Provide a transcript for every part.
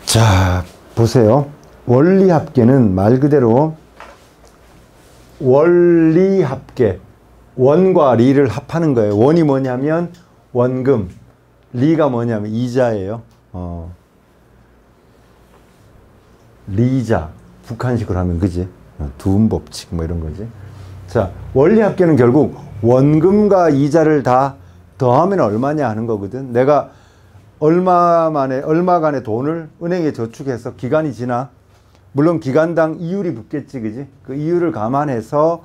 자, 보세요. 원리합계는 말 그대로 원리합계, 원과 리를 합하는 거예요. 원이 뭐냐면 원금, 리가 뭐냐면 이자예요. 리자, 북한식으로 하면 그지? 두음법칙 뭐 이런 거지. 자, 원리합계는 결국 원금과 이자를 다 더하면 얼마냐 하는 거거든. 내가 얼마간의 돈을 은행에 저축해서 기간이 지나, 물론 기간당 이율이 붙겠지, 그지? 그 이율을 감안해서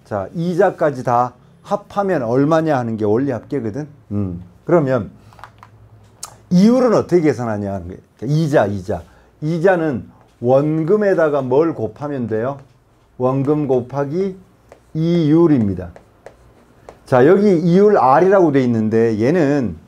자, 이자까지 다 합하면 얼마냐 하는 게 원리합계거든. 그러면 이율은 어떻게 계산하냐 하는 거예요. 이자는 원금에다가 뭘 곱하면 돼요? 원금 곱하기 이율입니다. 자, 여기 이율 R이라고 돼 있는데 얘는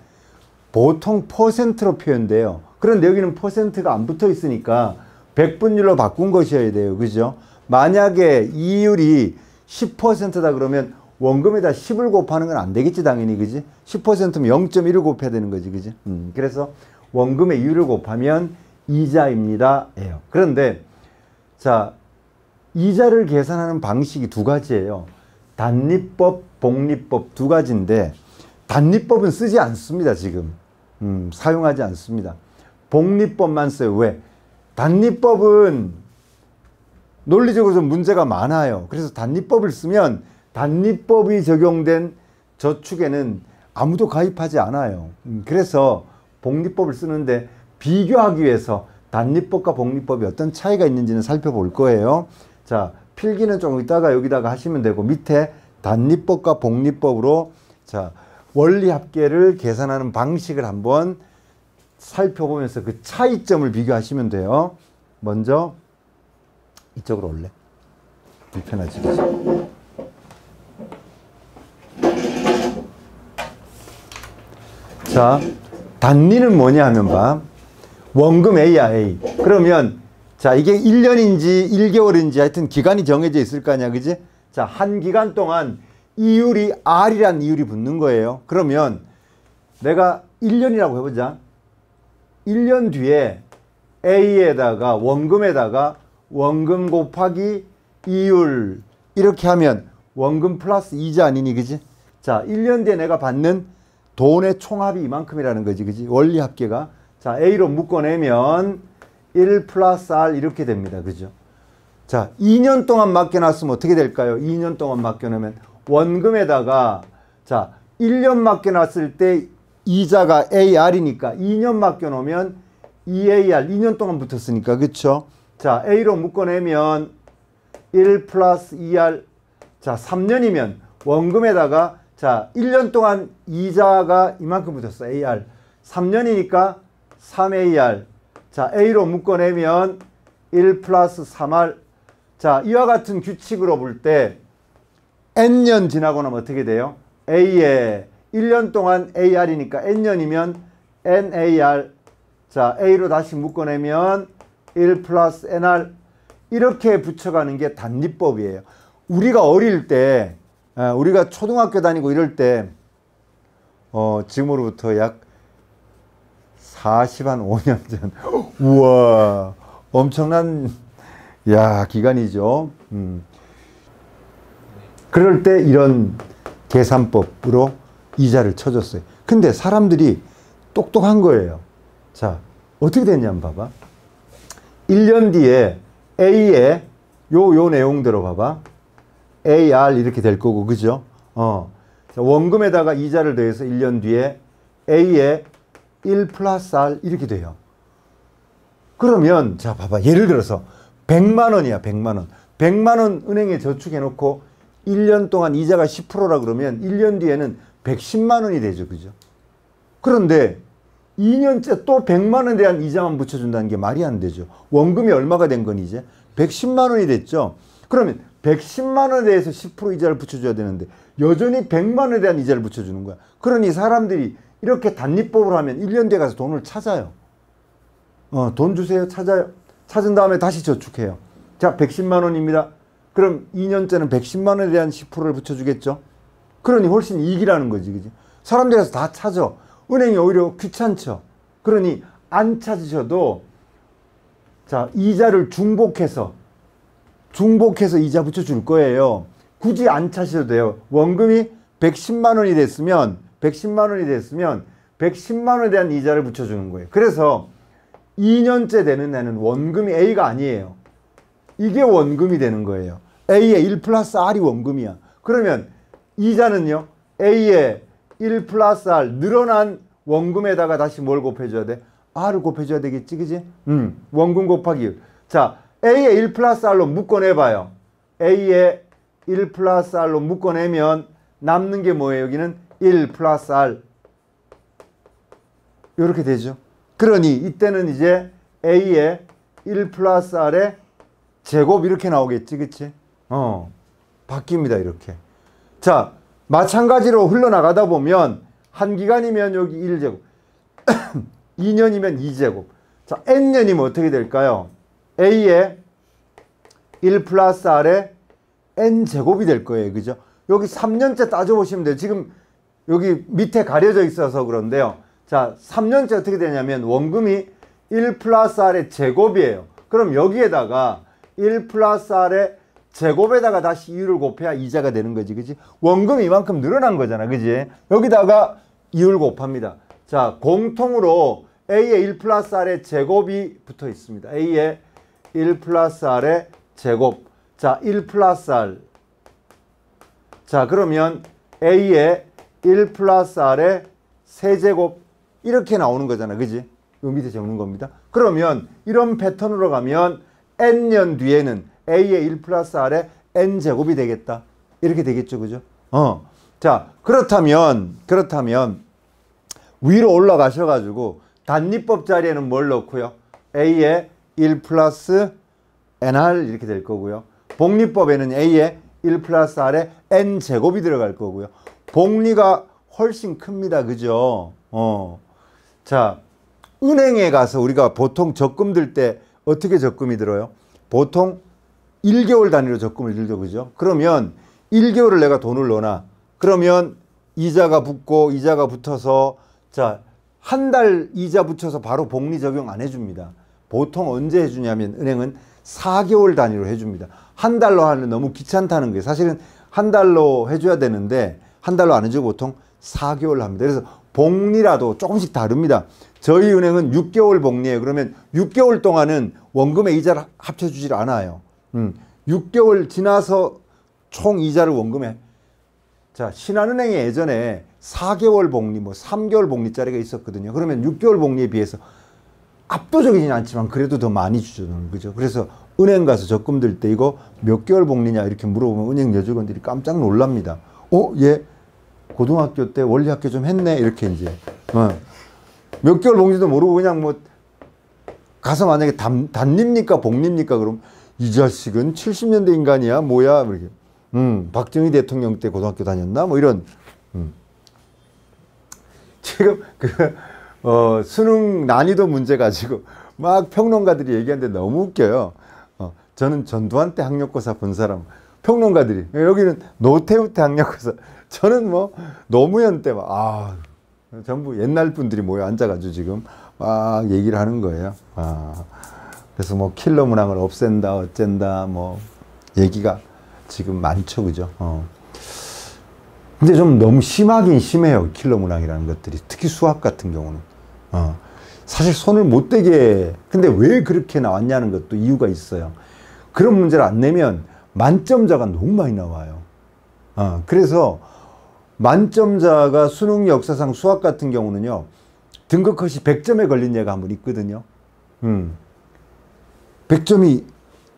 보통 퍼센트로 표현돼요. 그런데 여기는 퍼센트가 안 붙어 있으니까 백분율로 바꾼 것이어야 돼요. 그죠? 만약에 이율이 10%다 그러면 원금에다 10을 곱하는 건 안 되겠지, 당연히. 그지? 10%면 0.1을 곱해야 되는 거지. 그지? 그래서 원금의 이율을 곱하면 이자입니다. 예요. 그런데 자, 이자를 계산하는 방식이 두 가지예요. 단리법, 복리법 두 가지인데 단리법은 쓰지 않습니다. 지금 사용하지 않습니다. 복리법만 써요. 왜? 단리법은 논리적으로 좀 문제가 많아요. 그래서 단리법을 쓰면 단리법이 적용된 저축에는 아무도 가입하지 않아요. 그래서 복리법을 쓰는데 비교하기 위해서 단리법과 복리법이 어떤 차이가 있는지는 살펴볼 거예요. 자, 필기는 좀 이따가 여기다가 하시면 되고 밑에 단리법과 복리법으로 자, 원리합계를 계산하는 방식을 한번 살펴보면서 그 차이점을 비교하시면 돼요. 먼저 이쪽으로 올래? 불편하지? 자, 단리는 뭐냐 하면 봐. 원금 A야, A. 그러면 자, 이게 1년인지 1개월인지 하여튼 기간이 정해져 있을 거 아니야, 그지? 자, 한 기간 동안 이율이 R이란 이율이 붙는 거예요. 그러면 내가 1년이라고 해보자. 1년 뒤에 A에다가 원금에다가 원금 곱하기 이율 이렇게 하면 원금 플러스 이자 아니니, 그지? 자, 1년 뒤에 내가 받는 돈의 총합이 이만큼이라는 거지, 그지? 원리합계가. 자, A로 묶어내면 1 플러스 R 이렇게 됩니다. 그죠? 자, 2년 동안 맡겨놨으면 어떻게 될까요? 2년 동안 맡겨놓으면 원금에다가 자, 1년 맡겨놨을 때 이자가 AR이니까 2년 맡겨놓으면 EAR 2년 동안 붙었으니까, 그쵸? 자, A로 묶어내면 1 플러스 ER. 자, 3년이면 원금에다가 자, 1년 동안 이자가 이만큼 붙었어. AR. 3년이니까 3AR. 자, A로 묶어내면 1 플러스 3R. 자, 이와 같은 규칙으로 볼 때 N년 지나고 나면 어떻게 돼요? A에 1년 동안 AR이니까 N년이면 NAR. 자, A로 다시 묶어내면 1 플러스 NR. 이렇게 붙여가는 게 단리법이에요. 우리가 어릴 때, 우리가 초등학교 다니고 이럴 때, 지금으로부터 약 45년 전. 우와, 엄청난, 야, 기간이죠. 그럴 때 이런 계산법으로 이자를 쳐줬어요. 근데 사람들이 똑똑한 거예요. 자, 어떻게 됐냐면 봐봐. 1년 뒤에 A에 요 내용대로 봐봐. AR 이렇게 될 거고, 그죠? 자, 원금에다가 이자를 더해서 1년 뒤에 A에 1 플러스 R 이렇게 돼요. 그러면 자, 봐봐. 예를 들어서 100만 원이야, 100만 원. 100만 원 은행에 저축해 놓고 1년 동안 이자가 10%라 그러면 1년 뒤에는 110만 원이 되죠. 그죠? 그런데 2년째 또 100만 원에 대한 이자만 붙여준다는 게 말이 안 되죠. 원금이 얼마가 된 건 이제? 110만 원이 됐죠. 그러면 110만 원에 대해서 10% 이자를 붙여줘야 되는데 여전히 100만 원에 대한 이자를 붙여주는 거야. 그러니 사람들이 이렇게 단리법으로 하면 1년 뒤에 가서 돈을 찾아요. 돈 주세요. 찾아요. 찾은 다음에 다시 저축해요. 자, 110만 원입니다. 그럼 2년째는 110만 원에 대한 10%를 붙여주겠죠. 그러니 훨씬 이익이라는 거지. 그지? 사람들이 가서 다 찾아. 은행이 오히려 귀찮죠. 그러니 안 찾으셔도 자, 이자를 중복해서 이자 붙여줄 거예요. 굳이 안 차셔도 돼요. 원금이 110만 원이 됐으면 110만 원에 대한 이자를 붙여주는 거예요. 그래서 2년째 되는 애는 원금이 A가 아니에요. 이게 원금이 되는 거예요. A의 1 플러스 R이 원금이야. 그러면 이자는요, A의 1 플러스 R 늘어난 원금에다가 다시 뭘 곱해줘야 돼? R을 곱해줘야 되겠지, 그지? 원금 곱하기. 자, A의 1 플러스 R로 묶어내봐요. A의 1 플러스 R로 묶어내면 남는 게 뭐예요? 여기는 1 플러스 R. 이렇게 되죠. 그러니 이때는 이제 A의 1 플러스 R의 제곱 이렇게 나오겠지, 그치? 바뀝니다, 이렇게. 자, 마찬가지로 흘러나가다 보면 한 기간이면 여기 1제곱, 2년이면 2제곱. 자, n년이면 어떻게 될까요? A의 1 플러스 R의 n제곱이 될 거예요, 그죠? 여기 3년째 따져보시면 돼요. 지금 여기 밑에 가려져 있어서 그런데요. 자, 3년째 어떻게 되냐면 원금이 1 플러스 R의 제곱이에요. 그럼 여기에다가 1 플러스 R의 제곱에다가 다시 이율을 곱해야 이자가 되는 거지, 그지? 원금이 이만큼 늘어난 거잖아, 그지? 여기다가 이율 곱합니다. 자, 공통으로 A의 1 플러스 R의 제곱이 붙어 있습니다. A의 1 플러스 R의 제곱. 자, 1 플러스 R. 자, 그러면 A의 1 플러스 R의 세제곱. 이렇게 나오는 거잖아, 그지? 요 밑에 적는 겁니다. 그러면 이런 패턴으로 가면 n년 뒤에는 A의 1 플러스 R의 n제곱이 되겠다. 이렇게 되겠죠, 그죠? 자, 그렇다면 위로 올라가셔가지고 단리법 자리에는 뭘 넣고요? A의 1 플러스 nr 이렇게 될 거고요. 복리법에는 A의 1 플러스 R의 n제곱이 들어갈 거고요. 복리가 훨씬 큽니다, 그죠? 자, 은행에 가서 우리가 보통 적금 들 때 어떻게 적금이 들어요? 보통 1개월 단위로 적금을 들죠, 그죠? 그러면 1개월을 내가 돈을 넣어놔. 그러면 이자가 붙고 이자가 붙어서 자, 한 달 이자 붙여서 바로 복리 적용 안 해줍니다. 보통 언제 해주냐면 은행은 4개월 단위로 해줍니다. 한 달로 하면 너무 귀찮다는 거예요. 사실은 한 달로 해줘야 되는데 한 달로 안 해주고 보통 4개월 합니다. 그래서 복리라도 조금씩 다릅니다. 저희 은행은 6개월 복리예요. 그러면 6개월 동안은 원금의 이자를 합쳐주질 않아요. 6개월 지나서 총 이자를 원금에. 자, 신한은행에 예전에 4개월 복리, 뭐 3개월 복리짜리가 있었거든요. 그러면 6개월 복리에 비해서 압도적이진 않지만 그래도 더 많이 주죠. 그죠? 그래서 은행 가서 적금 들 때 이거 몇 개월 복리냐 이렇게 물어보면 은행 여직원들이 깜짝 놀랍니다. 얘 고등학교 때 원리학교 좀 했네? 이렇게 이제. 몇 개월 복리도 모르고 그냥 뭐 가서 만약에 단립니까? 복립니까? 그럼 이 자식은 70년대 인간이야? 뭐야? 이렇게. 박정희 대통령 때 고등학교 다녔나? 뭐 이런. 지금 수능 난이도 문제 가지고 막 평론가들이 얘기하는데 너무 웃겨요. 저는 전두환 때 학력고사 본 사람, 평론가들이 여기는 노태우 때 학력고사, 저는 뭐 노무현 때 막 전부 옛날 분들이 모여 앉아가지고 지금 막 얘기를 하는 거예요. 그래서 뭐 킬러 문항을 없앤다, 어쩐다, 뭐 얘기가 지금 많죠, 그죠? 근데 좀 너무 심하긴 심해요, 킬러 문항이라는 것들이. 특히 수학 같은 경우는. 사실 손을 못 대게, 근데 왜 그렇게 나왔냐는 것도 이유가 있어요. 그런 문제를 안 내면 만점자가 너무 많이 나와요. 그래서 만점자가 수능 역사상 수학 같은 경우는요, 등급컷이 100점에 걸린 예가 한 번 있거든요. 100점이,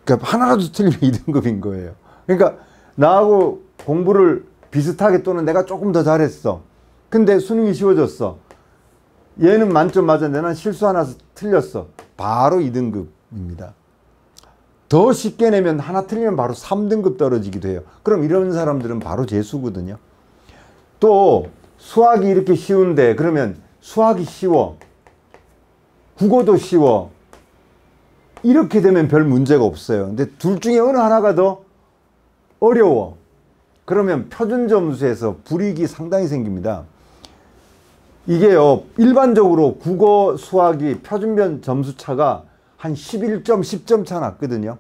그러니까 하나라도 틀리면 2등급인 거예요. 그러니까 나하고 공부를 비슷하게 또는 내가 조금 더 잘했어. 근데 수능이 쉬워졌어. 얘는 만점 맞았는데 난 실수 하나 틀렸어. 바로 2등급입니다. 더 쉽게 내면 하나 틀리면 바로 3등급 떨어지기도 해요. 그럼 이런 사람들은 바로 재수거든요. 또 수학이 이렇게 쉬운데 그러면 수학이 쉬워. 국어도 쉬워. 이렇게 되면 별 문제가 없어요. 근데 둘 중에 어느 하나가 더 어려워. 그러면 표준 점수에서 불이익이 상당히 생깁니다. 이게요, 일반적으로 국어, 수학이 표준변 점수 차가 한 11점, 10점 차 났거든요.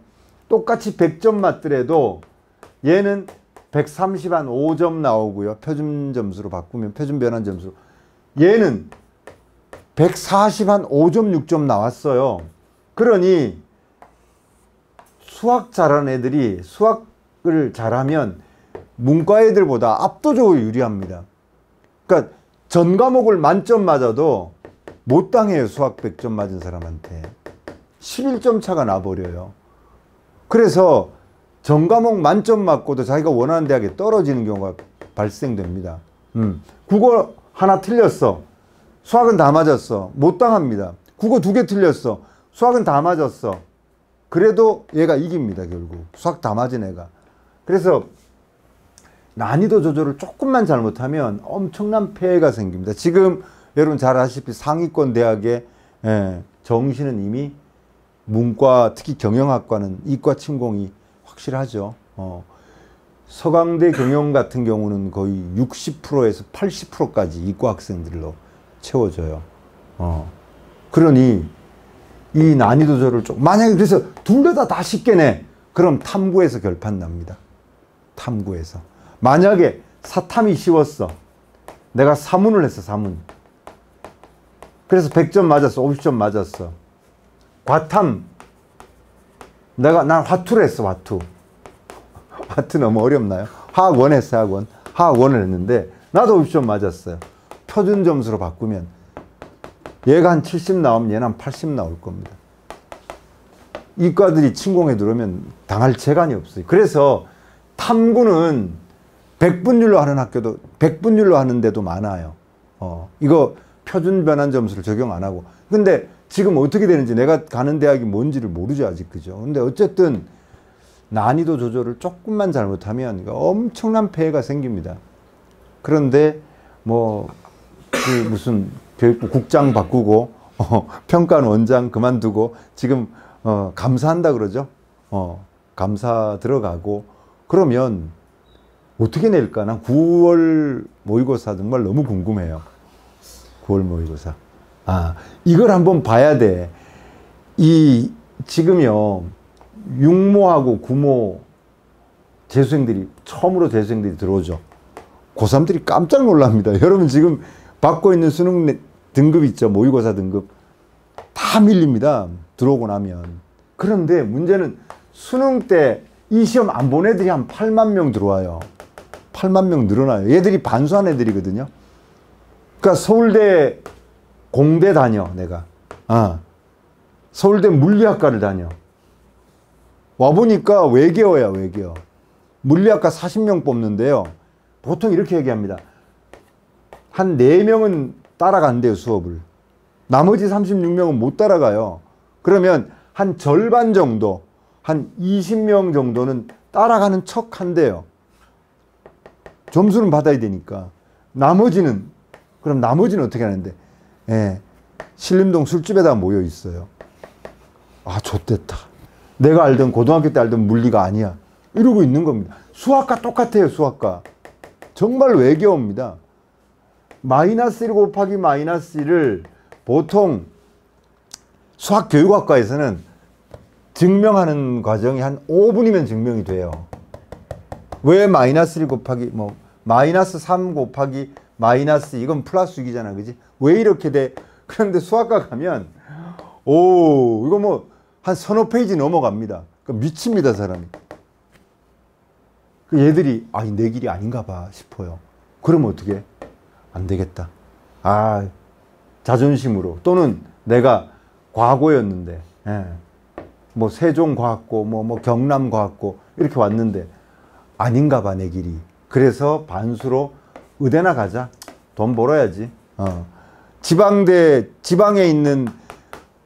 똑같이 100점 맞더라도 얘는 130 한 5점 나오고요. 표준 점수로 바꾸면 표준 변환 점수로. 얘는 140 한 5점, 6점 나왔어요. 그러니 수학 잘하는 애들이 수학을 잘하면 문과 애들보다 압도적으로 유리합니다. 그러니까 전 과목을 만점 맞아도 못 당해요. 수학 100점 맞은 사람한테. 11점 차가 나버려요. 그래서 전 과목 만점 맞고도 자기가 원하는 대학에 떨어지는 경우가 발생됩니다. 국어 하나 틀렸어. 수학은 다 맞았어. 못 당합니다. 국어 2개 틀렸어. 수학은 다 맞았어. 그래도 얘가 이깁니다. 결국. 수학 다 맞은 애가. 그래서 난이도 조절을 조금만 잘못하면 엄청난 폐해가 생깁니다. 지금 여러분 잘 아시다시피 상위권 대학의 정시는 이미 문과, 특히 경영학과는 이과 침공이 확실하죠. 서강대 경영 같은 경우는 거의 60%에서 80%까지 이과 학생들로 채워져요. 그러니 이 난이도 조절을 만약에 그래서 둘 다 쉽게 내. 그럼 탐구에서 결판 납니다. 탐구에서. 만약에 사탐이 쉬웠어. 내가 사문을 했어, 사문. 그래서 100점 맞았어, 50점 맞았어. 과탐. 난 화투를 했어, 화투. 화투 너무 어렵나요? 화학원 했어요, 화학원. 화학원을 했는데, 나도 50점 맞았어요. 표준 점수로 바꾸면, 얘가 한 70 나오면 얘는 한 80 나올 겁니다. 이과들이 침공해 들어오면 당할 재간이 없어요. 그래서 탐구는 100분율로 하는 학교도, 100분율로 하는 데도 많아요. 이거 표준 변환 점수를 적용 안 하고. 근데 지금 어떻게 되는지 내가 가는 대학이 뭔지를 모르죠, 아직. 그죠? 근데 어쨌든 난이도 조절을 조금만 잘못하면 엄청난 폐해가 생깁니다. 그런데 무슨 교육부 국장 바꾸고 평가원 원장 그만두고 지금 감사한다 그러죠. 감사 들어가고 그러면 어떻게 낼까? 난 9월 모의고사 정말 너무 궁금해요. 9월 모의고사. 이걸 한번 봐야 돼. 지금요, 6모하고 9모 처음으로 재수생들이 들어오죠. 고3들이 깜짝 놀랍니다. 여러분 지금 받고 있는 수능 등급 있죠. 모의고사 등급. 다 밀립니다. 들어오고 나면. 그런데 문제는 수능 때 이 시험 안 본 애들이 한 8만 명 들어와요. 8만 명 늘어나요. 얘들이 반수한 애들이거든요. 그러니까 서울대 공대 다녀, 내가. 서울대 물리학과를 다녀. 와보니까 외계어야, 외계어. 물리학과 40명 뽑는데요. 보통 이렇게 얘기합니다. 한 4명은 따라간대요, 수업을. 나머지 36명은 못 따라가요. 그러면 한 절반 정도, 한 20명 정도는 따라가는 척 한대요. 점수는 받아야 되니까. 그럼 나머지는 어떻게 하는데? 신림동 술집에다 모여 있어요. 좆됐다. 내가 알던, 고등학교 때 알던 물리가 아니야. 이러고 있는 겁니다. 수학과 똑같아요, 수학과. 정말 외계어입니다. 마이너스 1 곱하기 마이너스 1을 보통 수학교육학과에서는 증명하는 과정이 한 5분이면 증명이 돼요. 왜 마이너스 1 곱하기, 마이너스 3 곱하기 마이너스, 이건 플러스 6이잖아, 그지? 왜 이렇게 돼? 그런데 수학과 가면, 이거 한 서너 페이지 넘어갑니다. 미칩니다, 사람이. 얘들이, 내 길이 아닌가 봐 싶어요. 그러면 어떻게? 안 되겠다. 자존심으로. 또는 내가 과거였는데, 세종과학고, 경남과학고, 이렇게 왔는데, 아닌가 봐, 내 길이. 그래서 반수로 의대나 가자. 돈 벌어야지. 지방에 있는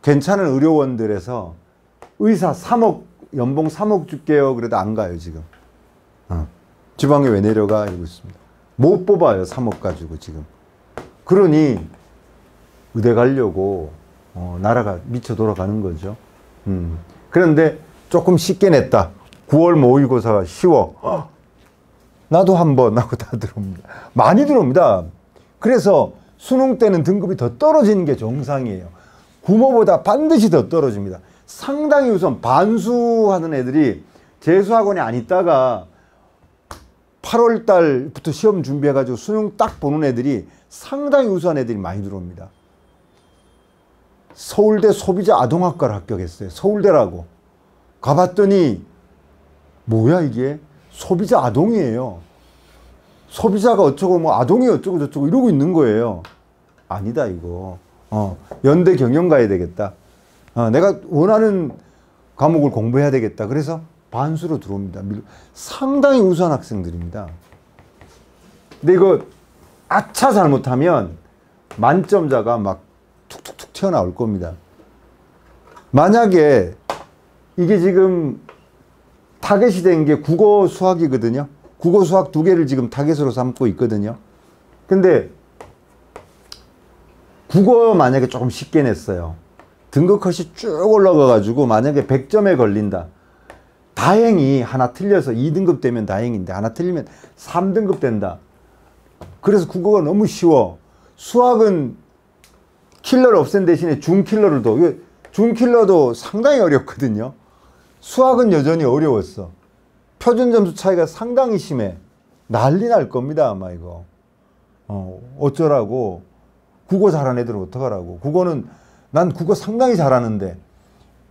괜찮은 의료원들에서 의사 3억, 연봉 3억 줄게요. 그래도 안 가요, 지금. 지방에 왜 내려가? 이러고 있습니다. 못 뽑아요, 3억 가지고 지금. 그러니 의대 가려고 나라가 미쳐 돌아가는 거죠. 그런데 조금 쉽게 냈다. 9월 모의고사가 쉬워. 나도 한번 하고 다 들어옵니다. 많이 들어옵니다. 그래서 수능 때는 등급이 더 떨어지는 게 정상이에요. 구모보다 반드시 더 떨어집니다. 상당히 우선 반수하는 애들이 재수학원에 안 있다가 8월 달부터 시험 준비해가지고 수능 딱 보는 애들이 상당히 우수한 애들이 많이 들어옵니다. 서울대 소비자 아동학과를 합격했어요. 서울대라고. 가봤더니 뭐야 이게? 소비자 아동이에요. 소비자가 어쩌고 뭐 아동이 어쩌고 저쩌고 이러고 있는 거예요. 아니다 이거. 연대 경영 가야 되겠다. 내가 원하는 과목을 공부해야 되겠다. 그래서 반수로 들어옵니다. 상당히 우수한 학생들입니다. 근데 이거 아차 잘못하면 만점자가 막 툭툭툭 튀어나올 겁니다. 만약에 이게 지금 타겟이 된 게 국어 수학이거든요. 국어 수학 두 개를 지금 타겟으로 삼고 있거든요. 근데 국어 만약에 조금 쉽게 냈어요. 등급 컷이 쭉 올라가 가지고 만약에 100점에 걸린다. 다행히 하나 틀려서 2등급 되면 다행인데 하나 틀리면 3등급 된다. 그래서 국어가 너무 쉬워. 수학은 킬러를 없앤 대신에 중킬러를 둬. 중킬러도 상당히 어렵거든요. 수학은 여전히 어려웠어. 표준 점수 차이가 상당히 심해. 난리 날 겁니다 아마 이거. 어쩌라고. 국어 잘하는 애들은 어떡하라고. 국어는 난 국어 상당히 잘하는데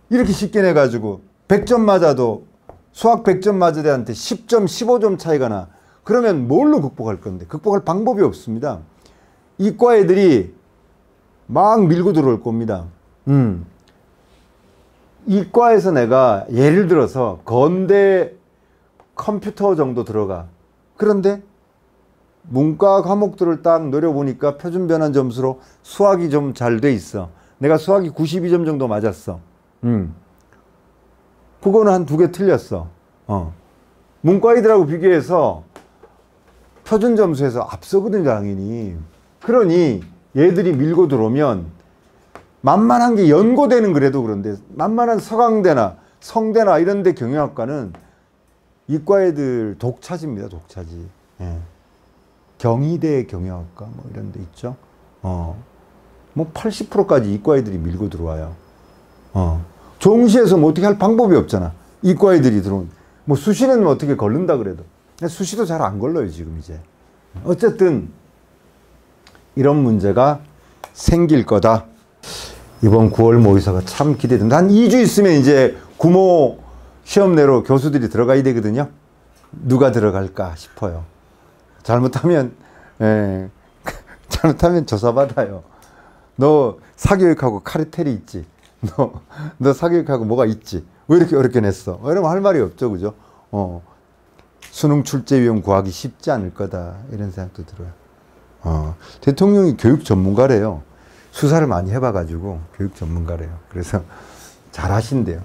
이렇게 쉽게 내가지고 100점 맞아도 수학 100점 맞은 애한테 10점 15점 차이가 나. 그러면 뭘로 극복할 건데. 극복할 방법이 없습니다. 이과 애들이 막 밀고 들어올 겁니다. 이과에서 내가 예를 들어서 건대 컴퓨터 정도 들어가. 그런데 문과 과목들을 딱 노려보니까 표준 변환 점수로 수학이 좀 잘 돼 있어. 내가 수학이 92점 정도 맞았어. 그거는 한 2개 틀렸어. 문과이들하고 비교해서 표준 점수에서 앞서거든요, 당연히. 그러니 얘들이 밀고 들어오면 만만한 게 연고대는 그래도 그런데 만만한 서강대나 성대나 이런 데 경영학과는 이과 애들 독차지입니다, 독차지. 예. 경희대 경영학과 뭐 이런 데 있죠. 뭐 80%까지 이과 애들이 밀고 들어와요. 종시에서 뭐 어떻게 할 방법이 없잖아. 이과 애들이 들어온. 뭐 수시는 뭐 어떻게 걸른다 그래도. 수시도 잘 안 걸려요, 지금 이제. 어쨌든 이런 문제가 생길 거다. 이번 9월 모의사가 참 기대된다. 한 2주 있으면 이제 구모 시험 내로 교수들이 들어가야 되거든요. 누가 들어갈까 싶어요. 잘못하면 조사받아요. 너 사교육하고 카르텔이 있지. 너 사교육하고 뭐가 있지. 왜 이렇게 어렵게 냈어. 이러면 할 말이 없죠. 그죠? 수능 출제 위원 구하기 쉽지 않을 거다. 이런 생각도 들어요. 대통령이 교육 전문가래요. 수사를 많이 해봐가지고 교육 전문가래요. 그래서 잘 하신대요.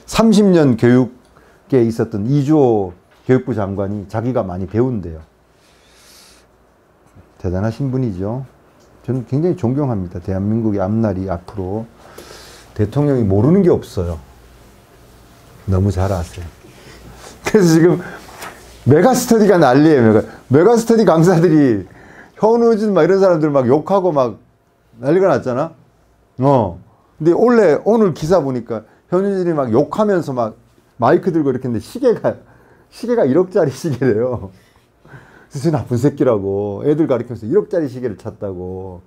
30년 교육에 있었던 이주호 교육부 장관이 자기가 많이 배운대요. 대단하신 분이죠. 저는 굉장히 존경합니다. 대한민국의 앞날이 앞으로 대통령이 모르는 게 없어요. 너무 잘 아세요. 그래서 지금 메가스터디가 난리예요. 메가스터디 강사들이 현우진 막 이런 사람들 막 욕하고 막 난리가 났잖아. 근데 오늘 기사 보니까 현우진이 막 욕하면서 막 마이크 들고 이렇게 했는데 시계가 1억짜리 시계래요. 그래서 나쁜 새끼라고 애들 가르치면서 1억짜리 시계를 찼다고.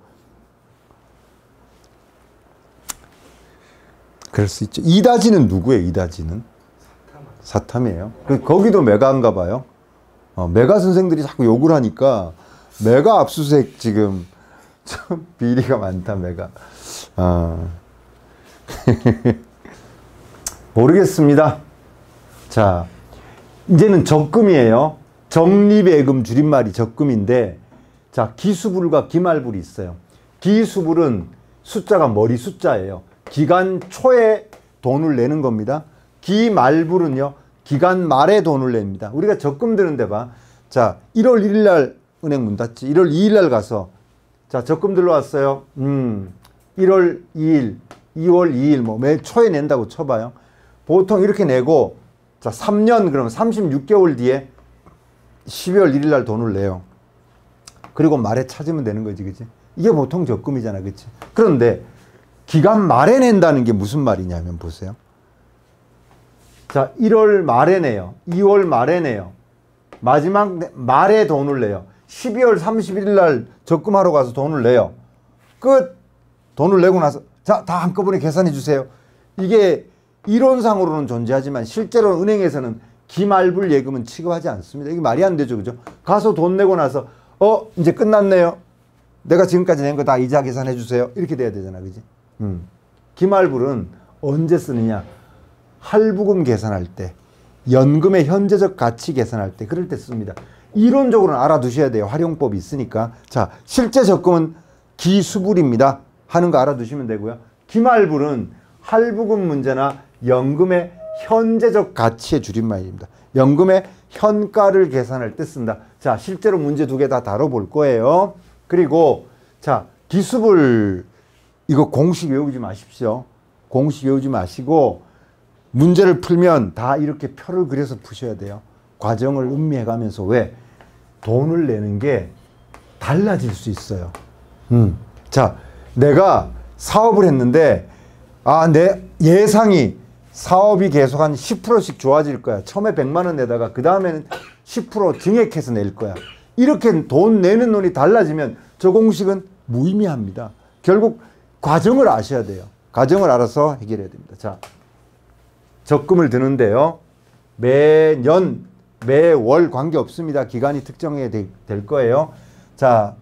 그럴 수 있죠. 이다지는 누구예요? 이다지는? 사탐이에요. 거기도 메가인가 봐요. 메가 선생들이 자꾸 욕을 하니까 메가 압수수색 지금 참 비리가 많다. 메가. 모르겠습니다. 자, 이제는 적금이에요. 적립예금 줄임말이 적금인데, 자, 기수불과 기말불이 있어요. 기수불은 숫자가 머리 숫자예요. 기간 초에 돈을 내는 겁니다. 기말불은요, 기간 말에 돈을 냅니다. 우리가 적금 드는데 봐. 자, 1월 1일 날 은행 문 닫지. 1월 2일 날 가서, 자, 적금 들러왔어요. 1월 2일, 2월 2일, 뭐, 매 초에 낸다고 쳐봐요. 보통 이렇게 내고, 자, 3년, 그러면 36개월 뒤에 12월 1일 날 돈을 내요. 그리고 말에 찾으면 되는 거지, 그치? 이게 보통 적금이잖아, 그치? 그런데 기간 말에 낸다는 게 무슨 말이냐면 보세요. 자, 1월 말에 내요. 2월 말에 내요. 마지막 말에 돈을 내요. 12월 31일 날 적금하러 가서 돈을 내요. 끝. 돈을 내고 나서 자, 다 한꺼번에 계산해 주세요. 이게 이론상으로는 존재하지만 실제로 은행에서는 기말불 예금은 취급하지 않습니다. 이게 말이 안 되죠. 그죠? 가서 돈 내고 나서 이제 끝났네요. 내가 지금까지 낸 거 다 이자 계산해 주세요. 이렇게 돼야 되잖아. 그지? 기말불은 언제 쓰느냐? 할부금 계산할 때, 연금의 현재적 가치 계산할 때, 그럴 때 씁니다. 이론적으로는 알아두셔야 돼요. 활용법이 있으니까. 자, 실제 적금은 기수불입니다. 하는 거 알아두시면 되고요. 기말불은 할부금 문제나 연금의 현재적 가치의 줄임말입니다. 연금의 현가를 계산할 때 쓴다. 자, 실제로 문제 두 개 다 다뤄볼 거예요. 그리고 자, 기수불 이거 공식 외우지 마십시오. 공식 외우지 마시고 문제를 풀면 다 이렇게 표를 그려서 푸셔야 돼요. 과정을 음미해 가면서. 왜? 돈을 내는 게 달라질 수 있어요. 자, 내가 사업을 했는데 내 예상이 사업이 계속 한 10%씩 좋아질 거야. 처음에 100만 원 내다가 그 다음에는 10% 증액해서 낼 거야. 이렇게 돈 내는 돈이 달라지면 저 공식은 무의미합니다. 결국 과정을 아셔야 돼요. 과정을 알아서 해결해야 됩니다. 자, 적금을 드는데요. 매년, 매월 관계없습니다. 기간이 특정해야 될 거예요. 자,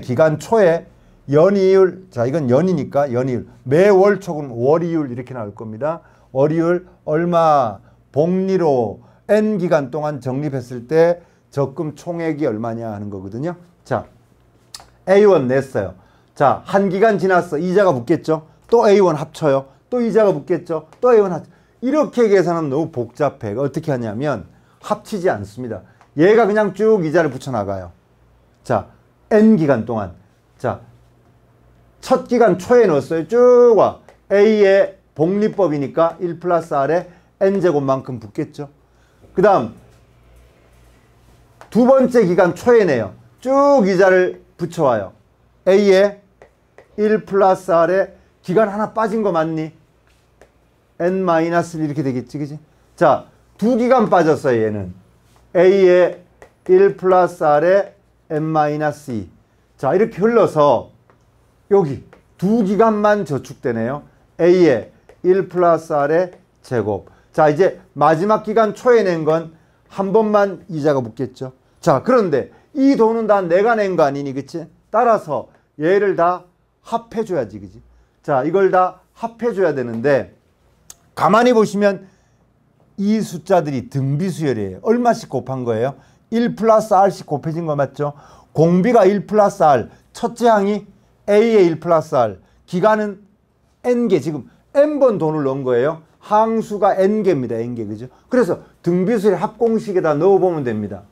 기간 초에 연이율, 자, 이건 연이니까 연이율. 매월 초는 월이율 이렇게 나올 겁니다. 월이율 얼마, 복리로 N 기간 동안 적립했을 때 적금 총액이 얼마냐 하는 거거든요. 자, A1 냈어요. 자, 한 기간 지났어. 이자가 붙겠죠. 또 A1 합쳐요. 또 이자가 붙겠죠. 또 A1 합쳐. 이렇게 계산하면 너무 복잡해. 어떻게 하냐면 합치지 않습니다. 얘가 그냥 쭉 이자를 붙여나가요. 자, N 기간 동안. 자, 첫 기간 초에 넣었어요. 쭉 와. A의 복리법이니까 1 플러스 R에 N제곱만큼 붙겠죠. 그 다음 두 번째 기간 초에 내요. 쭉 이자를 붙여와요. A에 1 플러스 R에 기간 하나 빠진 거 맞니? N-1 이렇게 되겠지. 그지? 자, 두 기간 빠졌어요. 얘는. A에 1 플러스 R에 N-2. 자, 이렇게 흘러서 여기 두 기간만 저축되네요. A에 1 플러스 R의 제곱. 자, 이제 마지막 기간 초에 낸 건 한 번만 이자가 붙겠죠. 자, 그런데 이 돈은 다 내가 낸 거 아니니, 그치? 따라서 얘를 다 합해줘야지, 그치? 자, 이걸 다 합해줘야 되는데 가만히 보시면 이 숫자들이 등비수열이에요. 얼마씩 곱한 거예요? 1 플러스 R씩 곱해진 거 맞죠? 공비가 1 플러스 R, 첫째 항이 A의 1 플러스 R, 기간은 N개, 지금 N번 돈을 넣은 거예요. 항수가 N개입니다. N개, 그죠? 그래서 등비수열 합공식에다 넣어보면 됩니다.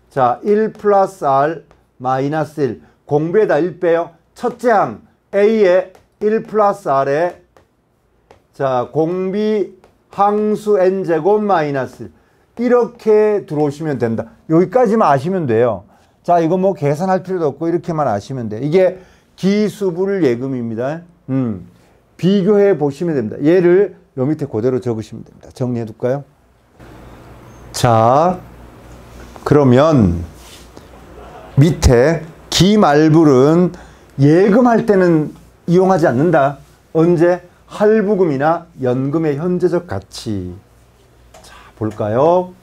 자, 1 플러스 R 마이너스 1, 공비에다 1 빼요. 첫째 항 A의 1 플러스 R에 자, 공비 항수 N제곱 마이너스 1. 이렇게 들어오시면 된다. 여기까지만 아시면 돼요. 자, 이거 뭐 계산할 필요도 없고 이렇게만 아시면 돼요. 이게 기수불 예금입니다. 비교해 보시면 됩니다. 얘를 요 밑에 그대로 적으시면 됩니다. 정리해 둘까요? 자, 그러면 밑에 기말불은 예금할 때는 이용하지 않는다. 언제? 할부금이나 연금의 현재적 가치. 자, 볼까요?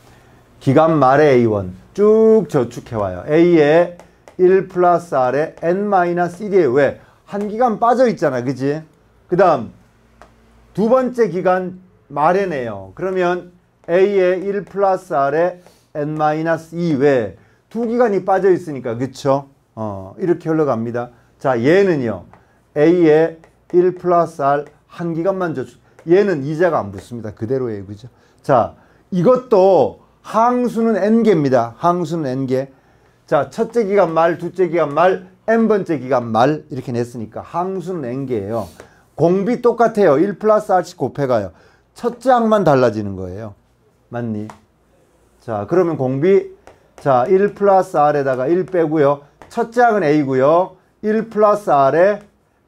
기간 말에 A1 쭉 저축해와요. A에 1 플러스 R에 N-1이에요. 왜? 한 기간 빠져 있잖아. 그지? 그 다음 두 번째 기간 말에 내요. 그러면 A에 1 플러스 R에 N-2 왜? 두 기간이 빠져 있으니까. 그쵸? 이렇게 흘러갑니다. 자, 얘는요. A에 1 플러스 R 한 기간만 저축. 얘는 이자가 안 붙습니다. 그대로예요. 그죠? 자, 이것도 항수는 N개입니다. 항수는 N개. 자, 첫째 기간 말, 둘째 기간 말, N번째 기간 말 이렇게 냈으니까 항수는 N개예요. 공비 똑같아요. 1 플러스 R씩 곱해가요. 첫째 항만 달라지는 거예요. 맞니? 자, 그러면 공비 자, 1 플러스 R에다가 1 빼고요. 첫째 항은 A고요. 1 플러스 R에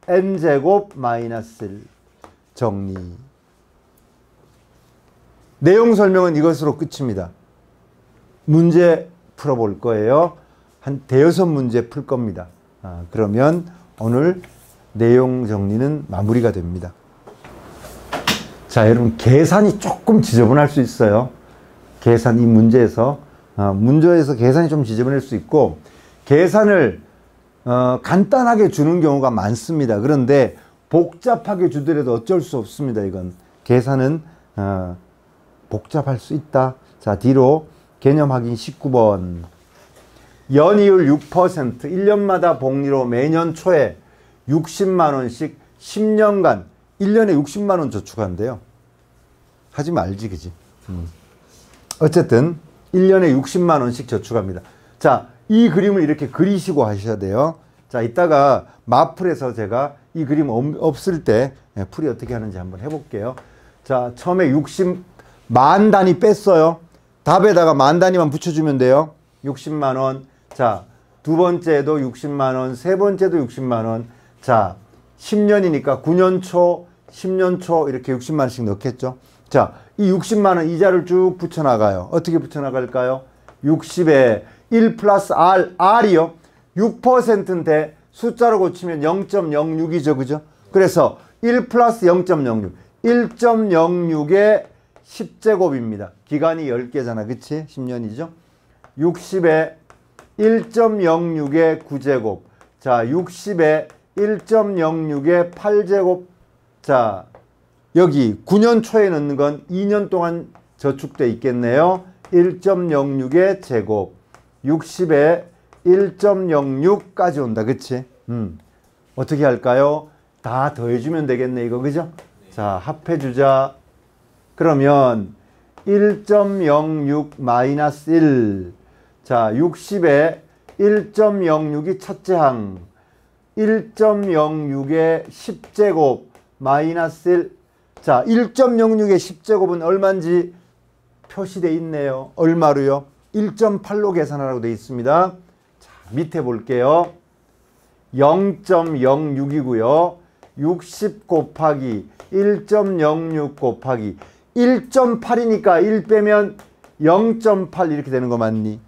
n제곱 마이너스 1 정리. 내용 설명은 이것으로 끝입니다. 문제 풀어볼 거예요. 한 대여섯 문제 풀 겁니다. 그러면 오늘 내용 정리는 마무리가 됩니다. 자, 여러분 계산이 조금 지저분할 수 있어요. 계산 이 문제에서 계산이 좀 지저분할 수 있고 계산을 간단하게 주는 경우가 많습니다. 그런데 복잡하게 주더라도 어쩔 수 없습니다. 이건 계산은 복잡할 수 있다. 자, 뒤로 개념 확인 19번. 연이율 6%, 1년마다 복리로 매년 초에 60만 원씩 10년간 1년에 60만 원 저축한대요. 하지 말지, 그지? 어쨌든 1년에 60만 원씩 저축합니다. 자, 이 그림을 이렇게 그리시고 하셔야 돼요. 자, 이따가 마풀에서 제가 이 그림 없을 때 풀이 어떻게 하는지 한번 해볼게요. 자, 처음에 60만 단위 뺐어요. 답에다가 만 단위만 붙여주면 돼요. 60만 원. 자, 두 번째도 60만 원, 세 번째도 60만 원. 자, 10년이니까 9년 초, 10년 초 이렇게 60만 원씩 넣겠죠. 자, 이 60만 원 이자를 쭉 붙여나가요. 어떻게 붙여나갈까요? 60에 1 플러스 R, R이요. 6%인데 숫자로 고치면 0.06이죠. 그죠? 그래서 1 플러스 0.06. 1.06의 10제곱입니다. 기간이 10개잖아. 그치? 10년이죠. 60에 1.06의 9제곱. 자, 60에 1.06의 8제곱. 자, 여기 9년 초에 넣는 건 2년 동안 저축돼 있겠네요. 1.06의 제곱. 60에 1.06까지 온다. 그치? 어떻게 할까요? 다 더해주면 되겠네. 이거. 그죠? 자, 합해주자. 그러면 1.06 마이너스 1. 자, 60에 1.06이 첫째 항. 1.06의 10제곱 마이너스 1. 자, 1.06의 10제곱은 얼마인지 표시되어 있네요. 얼마로요? 1.8로 계산하라고 되어 있습니다. 자, 밑에 볼게요. 0.06이고요. 60 곱하기 1.06 곱하기 1.8이니까 1 빼면 0.8 이렇게 되는 거 맞니?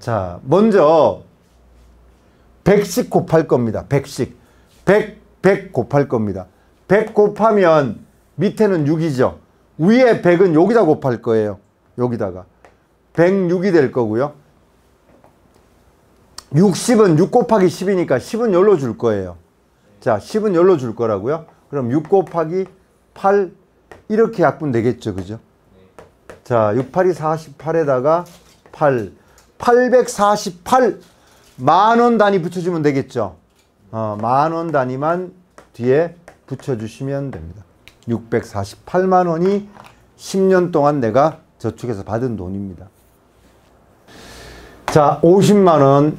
자, 먼저 100씩 곱할 겁니다. 100씩. 100 곱할 겁니다. 100 곱하면 밑에는 6이죠. 위에 100은 여기다 곱할 거예요. 여기다가. 106이 될 거고요. 60은 6 곱하기 10이니까 10은 여기로 줄 거예요. 자, 10은 여기로 줄 거라고요. 그럼 6 곱하기 8 이렇게 약분 되겠죠. 그죠? 자, 6, 8이 48에다가 8. 848 만원 단위 붙여주면 되겠죠. 만원 단위만 뒤에 붙여주시면 됩니다. 648만 원이 10년 동안 내가 저축해서 받은 돈입니다. 자, 50만 원.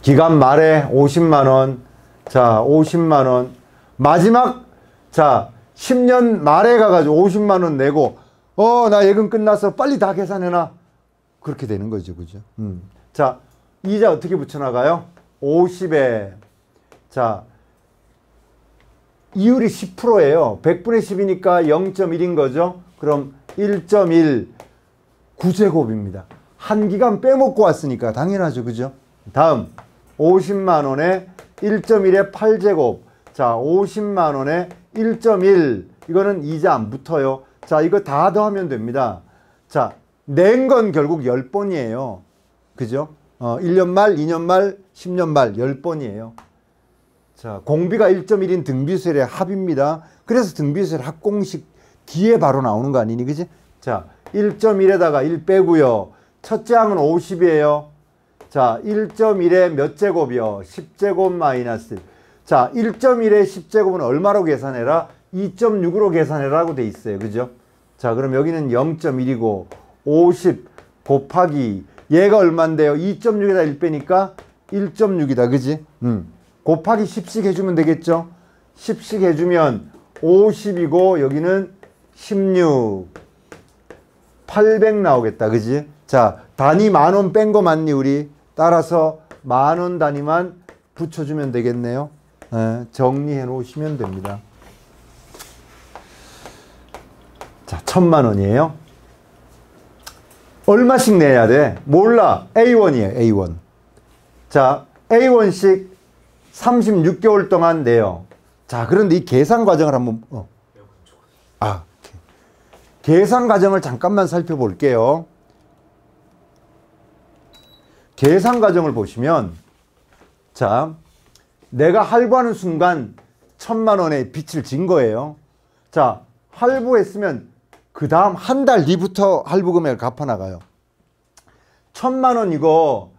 기간 말에 50만 원. 자, 50만 원. 마지막, 자, 10년 말에 가가지고 50만 원 내고, 나 예금 끝나서 빨리 다 계산해놔. 그렇게 되는 거죠. 그죠? 자, 이자 어떻게 붙여나가요? 50에, 자, 이율이 10%예요. 100분의 10이니까 0.1인 거죠. 그럼 1.1 9제곱입니다. 한 기간 빼먹고 왔으니까 당연하죠. 그죠? 다음 50만 원에 1.1에 8제곱. 자, 50만 원에 1.1. 이거는 이자 안 붙어요. 자, 이거 다 더하면 됩니다. 자, 낸 건 결국 10번이에요. 그죠? 1년 말, 2년 말, 10년 말 10번이에요. 자, 공비가 1.1인 등비수열의 합입니다. 그래서 등비수열 합공식 뒤에 바로 나오는 거 아니니? 그지? 자, 1.1에다가 1 빼고요. 첫째 항은 50이에요. 자, 1.1에 몇 제곱이요? 10제곱 마이너스 1. 자, 1.1에 10제곱은 얼마로 계산해라? 2.6으로 계산해라고 돼 있어요. 그죠? 자, 그럼 여기는 0.1이고 50 곱하기 얘가 얼만데요? 2.6에다 1 빼니까 1.6이다. 그지? 곱하기 10씩 해주면 되겠죠? 10씩 해주면 50이고 여기는 16 800 나오겠다. 그지? 자, 단위 만원 뺀 거 맞니 우리? 따라서 만원 단위만 붙여주면 되겠네요. 정리해 놓으시면 됩니다. 자, 1000만 원이에요. 얼마씩 내야 돼? 몰라. A1이에요. A1. 자, A1씩 36개월 동안 내요. 자, 그런데 이 계산 과정을 한번 계산 과정을 잠깐만 살펴볼게요. 계산 과정을 보시면, 자, 내가 할부하는 순간 1000만 원의 빚을 진 거예요. 자, 할부했으면 그 다음 한 달 뒤부터 할부 금액을 갚아나가요. 1000만 원 이거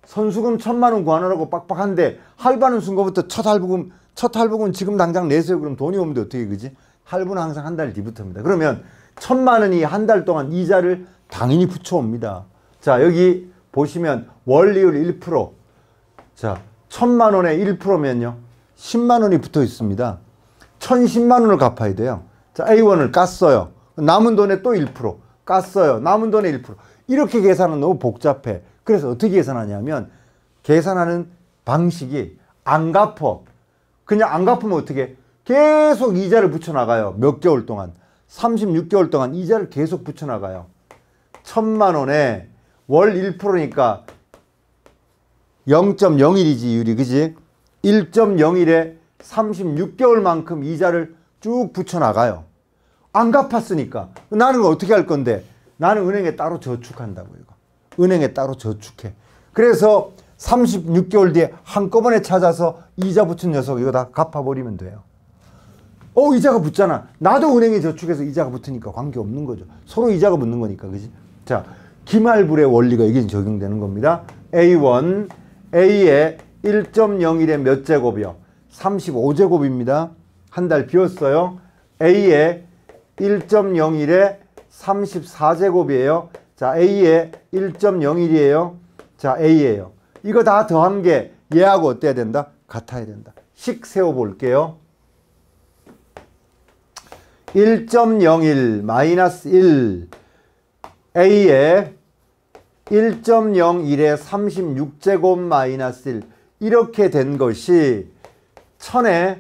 선수금 1000만 원 구하느라고 빡빡한데 할부하는 순간부터 첫 할부금 지금 당장 내세요. 그럼 돈이 오면 어떻게, 그지? 할부는 항상 한 달 뒤부터입니다. 그러면 1000만 원이 한 달 동안 이자를 당연히 붙여옵니다. 자, 여기 보시면 원리율 1%. 자, 1000만 원에 1%면요. 10만 원이 붙어 있습니다. 1010만 원을 갚아야 돼요. 자, A1을 깠어요. 남은 돈에 또 1%. 깠어요. 남은 돈에 1%. 이렇게 계산은 너무 복잡해. 그래서 어떻게 계산하냐면, 계산하는 방식이 안 갚어. 그냥 안 갚으면 어떻게? 계속 이자를 붙여나가요. 몇 개월 동안. 36개월 동안 이자를 계속 붙여나가요. 1000만 원에 월 1%니까 0.01이지, 이율이. 그지? 1.01에 36개월만큼 이자를 쭉 붙여나가요. 안 갚았으니까. 나는 어떻게 할 건데? 나는 은행에 따로 저축한다고, 이거. 은행에 따로 저축해. 그래서 36개월 뒤에 한꺼번에 찾아서 이자 붙은 녀석 이거 다 갚아버리면 돼요. 이자가 붙잖아. 나도 은행에 저축해서 이자가 붙으니까 관계없는 거죠. 서로 이자가 붙는 거니까, 그지? 자, 기말불의 원리가 이게 적용되는 겁니다. A1, A의 1.01의 몇 제곱이요? 35제곱입니다. 한 달 비웠어요. A의 1.01의 34제곱이에요. 자, A의 1.01이에요. 자, A예요. 이거 다 더한 게 얘하고 어때야 된다? 같아야 된다. 식 세워볼게요. 1.01 마이너스 1 A의 1.01에 36제곱 마이너스 1 이렇게 된 것이 1000에